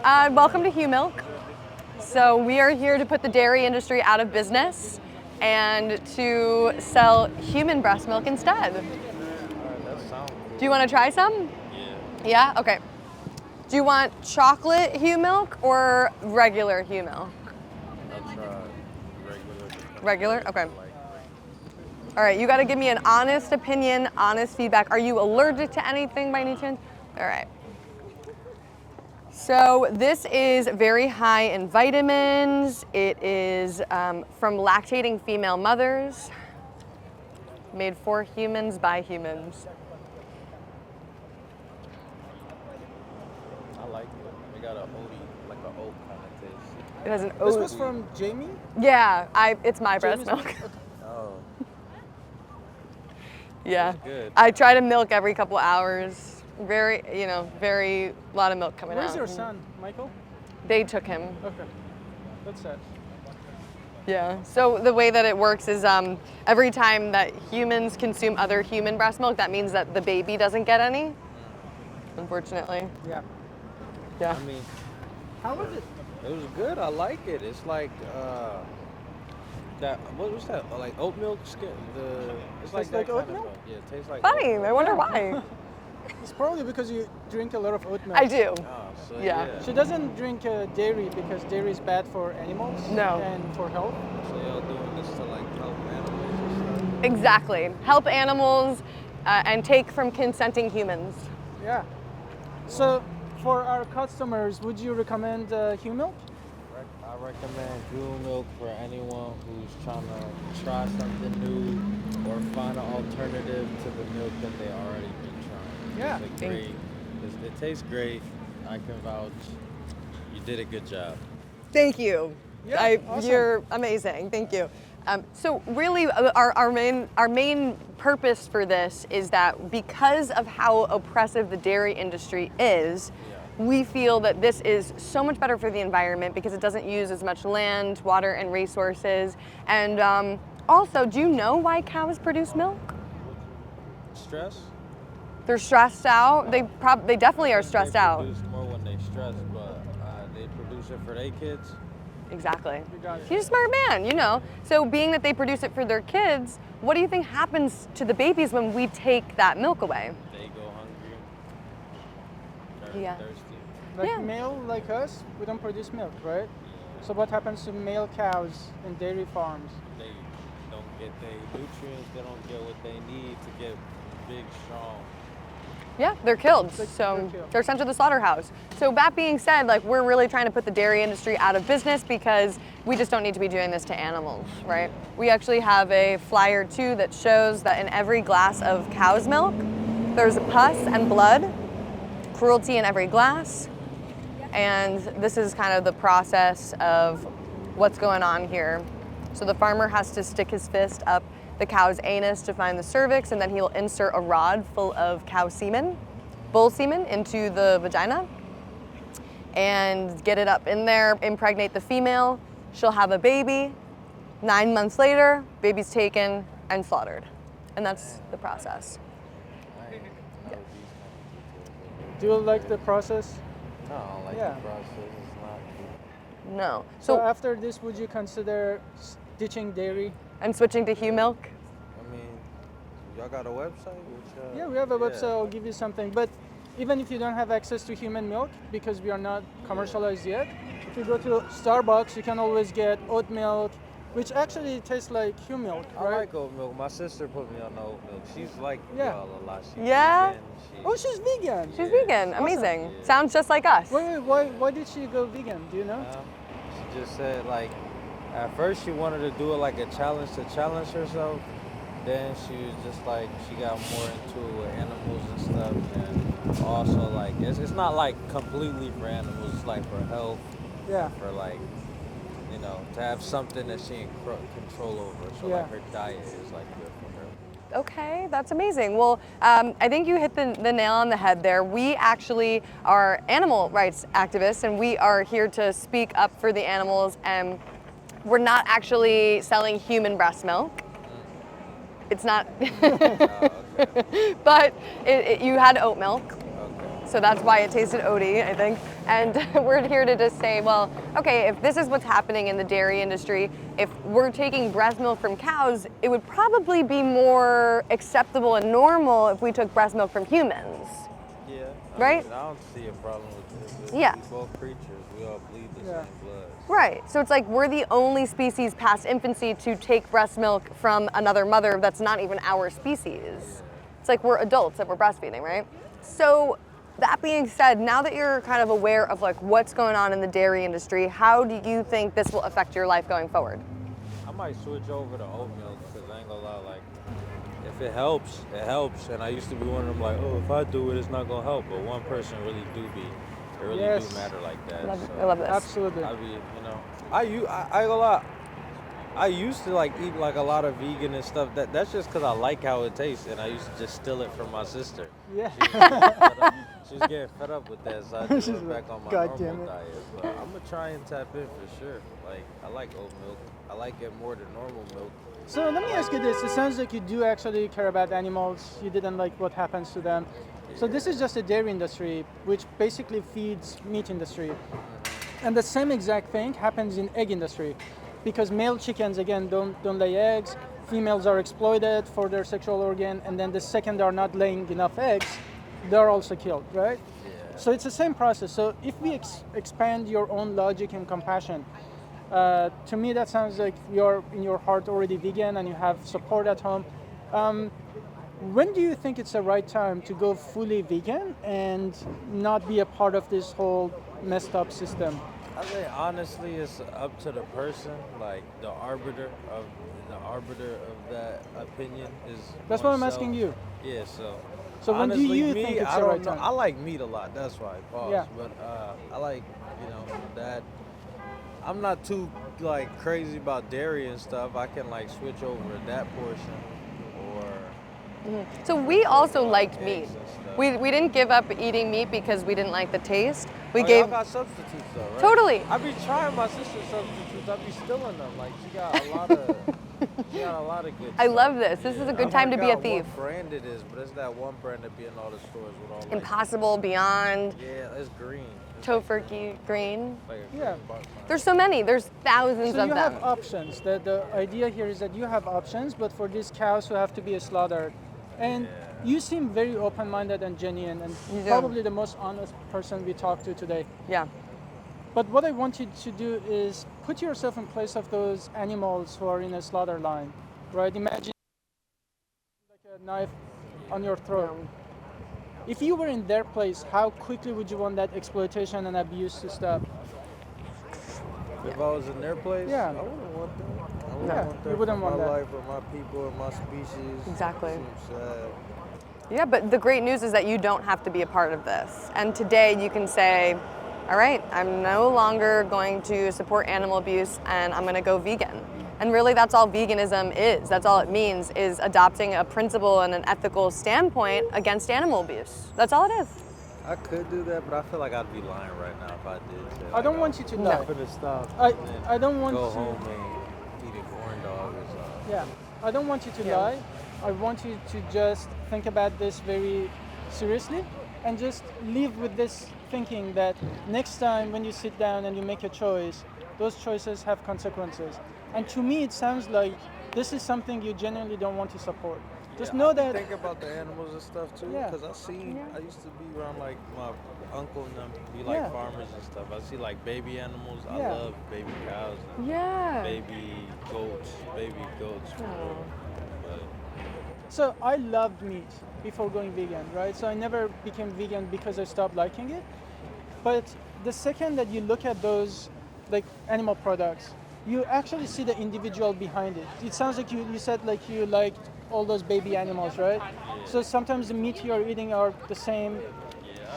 Welcome to HuMilk. So we are here to put the dairy industry out of business and to sell human breast milk instead. Do you want to try some? Yeah? Okay. Do you want chocolate HuMilk or regular HuMilk? I'll try regular. Regular? Okay. All right, you got to give me an honest opinion, honest feedback. Are you allergic to anything by any chance? All right. So this is very high in vitamins. It is from lactating female mothers, made for humans by humans. I like it. It got a oaty, like an oat kind of taste. It has an This oat. was from Jamie? Yeah, it's my breast Jamie's- milk. Oh, Yeah. that's good. I try to milk every couple hours. Very lot of milk coming Where's out. your son, Michael? They took him. Okay, that's sad. Yeah. So the way that it works is every time that humans consume other human breast milk, that means that the baby doesn't get any. Unfortunately. Yeah. Yeah. I mean, How was it? it was good. I like it. It's like that. What was that? Like oat milk skin. It's like Tastes that like kind oat of milk? milk. Yeah, it tastes like. Funny. oat milk. I wonder why. It's probably because you drink a lot of oat milk. I do. Oh, so Yeah. She doesn't drink dairy because dairy is bad for animals No. and for health. So y'all doing this to like help animals and stuff. Exactly. Help animals and take from consenting humans. Yeah. So for our customers, would you recommend HuMilk? I recommend HuMilk for anyone who's trying to try something new or find an alternative to the milk that they already been trying. Yeah. It's a great. It tastes great. I can vouch. You did a good job. Thank you. Yeah, awesome. You're amazing. Thank you. So really, our main purpose for this is that because of how oppressive the dairy industry is, we feel that this is so much better for the environment because it doesn't use as much land, water, and resources. And also, do you know why cows produce milk? Stress? They're stressed out. They definitely are stressed They out. produce more when they stress, but they produce it for their kids. Exactly. You got it. He's a smart man, you know. So being that they produce it for their kids, what do you think happens to the babies when we take that milk away? They go hungry. Yeah. Thirsty. Like Yeah. male like us, we don't produce milk, right? So what happens to male cows in dairy farms? They don't get their nutrients. They don't get what they need to get big, strong. Yeah, they're killed. They're So killed. they're sent to the slaughterhouse. So that being said, like we're really trying to put the dairy industry out of business because we just don't need to be doing this to animals, right? We actually have a flyer too that shows that in every glass of cow's milk, there's pus and blood, cruelty in every glass. And this is kind of the process of what's going on here. So the farmer has to stick his fist up the cow's anus to find the cervix, and then he'll insert a rod full of cow semen, bull semen, into the vagina and get it up in there, impregnate the female. She'll have a baby. 9 months later, baby's taken and slaughtered. And that's the process. I ain't know these kind of details. Do you like the process? No, I don't like Yeah. the process. It's not. No. So So after this, would you consider ditching dairy? I'm switching to HuMilk. I mean, y'all got a website? Which, Yeah, we have a website. I'll give you something. But even if you don't have access to human milk, because we are not commercialized yet, if you go to Starbucks, you can always get oat milk, which actually tastes like HuMilk, I right? like oat milk. My sister put me on the oat milk. She's like Yeah. y'all a lot. She's Yeah? vegan. Oh, she's vegan. She's Yeah. vegan. Amazing. Yeah. Sounds just like us. Wait, why did she go vegan? Do you know? She just said like, at first she wanted to do it like a challenge to challenge herself. Then she was just like, she got more into it with animals and stuff. And also like, it's not like completely for animals. It's like for health, Yeah. for like, you know, to have something that she can control over. So Yeah. like her diet is like good for her. Okay, that's amazing. Well, I think you hit the nail on the head there. We actually are animal rights activists, and we are here to speak up for the animals. And we're not actually selling human breast milk. It's not, Okay. but you had oat milk, Okay. so that's why it tasted oaty, I think. And we're here to just say, well, okay, if this is what's happening in the dairy industry, if we're taking breast milk from cows, it would probably be more acceptable and normal if we took breast milk from humans. Yeah. Right? I don't see a problem with this. Yeah. We're both creatures. We all bleed the same blood. Right. So it's like we're the only species past infancy to take breast milk from another mother that's not even our species. It's like we're adults that we're breastfeeding, right? So that being said, now that you're kind of aware of like what's going on in the dairy industry, how do you think this will affect your life going forward? I might switch over to oat milk because I ain't gonna lie, like, if it helps, it helps. And I used to be one of them like, oh, if I do it, it's not gonna help. But one person really do matter like that. I love this. Absolutely. I be, I ain't gonna lie. I used to like eat like a lot of vegan and stuff. That's just because I like how it tastes, and I used to just steal it from my sister. Yeah. She was getting fed up with that, so I just went back on my God normal diet. But I'm gonna try and tap in for sure. Like, I like oat milk. I like it more than normal milk. So let me ask you this. It sounds like you do actually care about animals. You didn't like what happens to them. So this is just a dairy industry, which basically feeds meat industry. And the same exact thing happens in egg industry. Because male chickens, again, don't lay eggs. Females are exploited for their sexual organ. And then the second they're not laying enough eggs, they're also killed, right? Yeah. So it's the same process. So if we expand your own logic and compassion, to me that sounds like you're in your heart already vegan and you have support at home. When do you think it's the right time to go fully vegan and not be a part of this whole messed up system? I think honestly, it's up to the person. Like the arbiter of that opinion is. That's what I'm oneself. asking you. Yeah. So. So when do honestly, you me, think it's I the don't right know. time? I like meat a lot. That's why. Pause. Yeah. But I like that. I'm not too like crazy about dairy and stuff. I can like switch over to that portion or. So we also liked eggs meat. and stuff. We didn't give up eating meat because we didn't like the taste. We Oh, gave y'all got substitutes though, right? Totally. I be trying my sister's substitutes. I be stealing them. Like she got a lot of, good. I stuff. love this. This is a good time to be a thief. What brand it is, but it's that one brand that be in all the stores with all like. Impossible, Beyond, Yeah, it's green. It's Tofurkey, Green. like a Yeah. green box. There's so many. There's thousands So of you them. have options. The idea here is that you have options, but for these cows who have to be slaughtered. And you seem very open-minded and genuine, and You do. probably the most honest person we talked to today. Yeah. But what I want you to do is put yourself in place of those animals who are in a slaughter line, right? Imagine like a knife on your throat. If you were in their place, how quickly would you want that exploitation and abuse to stop? If I was in their place, Yeah. I wouldn't want that. I wouldn't Yeah, want that you wouldn't for want my that. life or my people or my species. Exactly. Seems sad. Yeah, but the great news is that you don't have to be a part of this. And today you can say, all right, I'm no longer going to support animal abuse and I'm going to go vegan. And really that's all veganism is. That's all it means, is adopting a principle and an ethical standpoint against animal abuse. That's all it is. I could do that, but I feel like I'd be lying right now if I did. Say, I don't want you to No. lie. I'm gonna stop. I don't want go to. home and eat a corn dog or something. Yeah, I don't want you to Yeah. lie. I want you to just think about this very seriously and just live with this thinking that next time when you sit down and you make a choice, those choices have consequences. And to me, it sounds like this is something you genuinely don't want to support. Just know I that. think about the animals and stuff too, Yeah. because I used to be around like my uncle and them be like Yeah. farmers and stuff. I see like baby animals. I Yeah. love baby cows, and Yeah. baby goats, for real. But So I loved meat before going vegan, right? So I never became vegan because I stopped liking it. But the second that you look at those like animal products, you actually see the individual behind it. It sounds like you said like you liked all those baby animals, right? So sometimes the meat you're eating are the same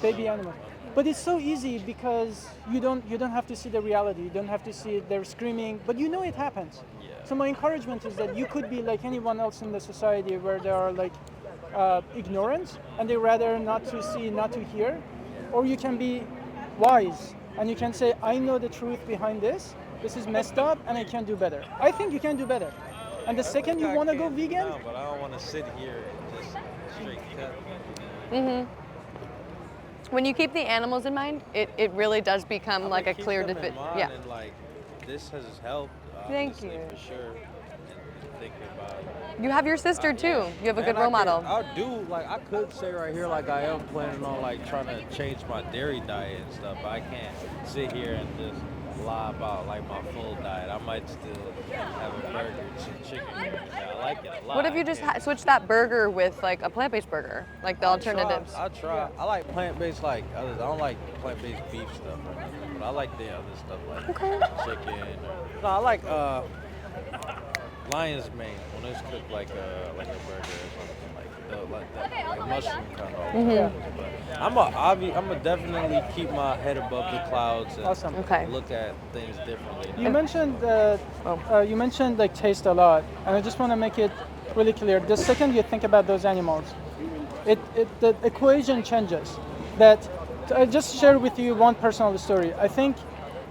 baby animals. But it's so easy because you don't have to see the reality. You don't have to see they're screaming, but you know it happens. So my encouragement is that you could be like anyone else in the society where they are like ignorant and they rather not to see, not to hear, or you can be wise and you can say, I know the truth behind this. This is messed up, and I can do better. I think you can do better. And the second you want to go vegan, no, but I don't want to sit here and just straight cut. when you keep the animals in mind, it really does become like a keep clear them in division. mind, Yeah. and like this has helped. Thank Obviously, you. for sure. And thinking about it. You have your sister too. You have a good And role model. I do like I could say right here like I am planning on like trying to change my dairy diet and stuff, but I can't sit here and just lie about like my full diet. I might still have a burger and some chicken. Yeah, I like it a lot. What if you just switch that burger with like a plant-based burger, like the alternatives? I try. I like plant-based like others. I don't like plant-based beef stuff or nothing, but I like the other stuff like chicken. No, I like lion's mane when it's cooked like a burger or something like mushroom kind of. But I'm a definitely keep my head above the clouds and Awesome. Okay. look at things differently. You mentioned like taste a lot, and I just want to make it really clear. The second you think about those animals, the equation changes. That I just share with you one personal story. I think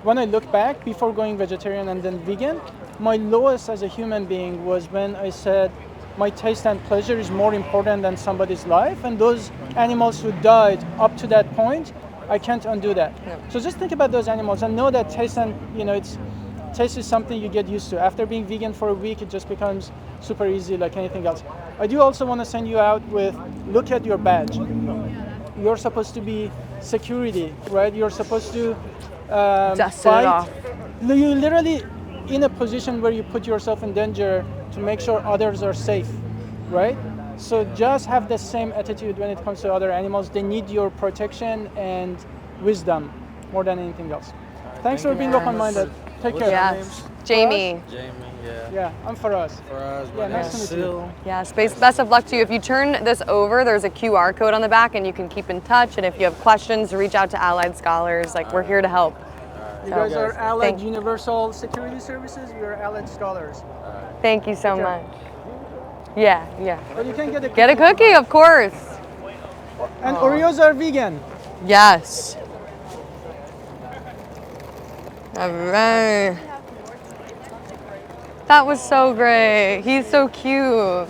when I look back before going vegetarian and then vegan, my lowest as a human being was when I said my taste and pleasure is more important than somebody's life, and those animals who died up to that point, I can't undo that. Yeah. So just think about those animals and know that taste and taste is something you get used to. After being vegan for a week, it just becomes super easy like anything else. I do also want to send you out with, look at your badge. You're supposed to be security, right? You're supposed to Dust fight. it off. You literally in a position where you put yourself in danger to make sure others are safe, right? So just have the same attitude when it comes to other animals. They need your protection and wisdom more than anything else. Thanks for being open-minded. Take care. Yes. Jamie. Jamie, yeah. Yeah, I'm Faraz. My nice name's to meet you. Sil. Yes, best of luck to you. If you turn this over, there's a QR code on the back and you can keep in touch. And if you have questions, reach out to Allied Scholars. Like, we're here to help. You guys are Allied Thank- Universal Security Services. We are Allied Scholars. Thank you so care. much. Yeah, yeah. But you can get a Get a cookie, of course. And Oreos are vegan. Yes. All right. That was so great. He's so cute.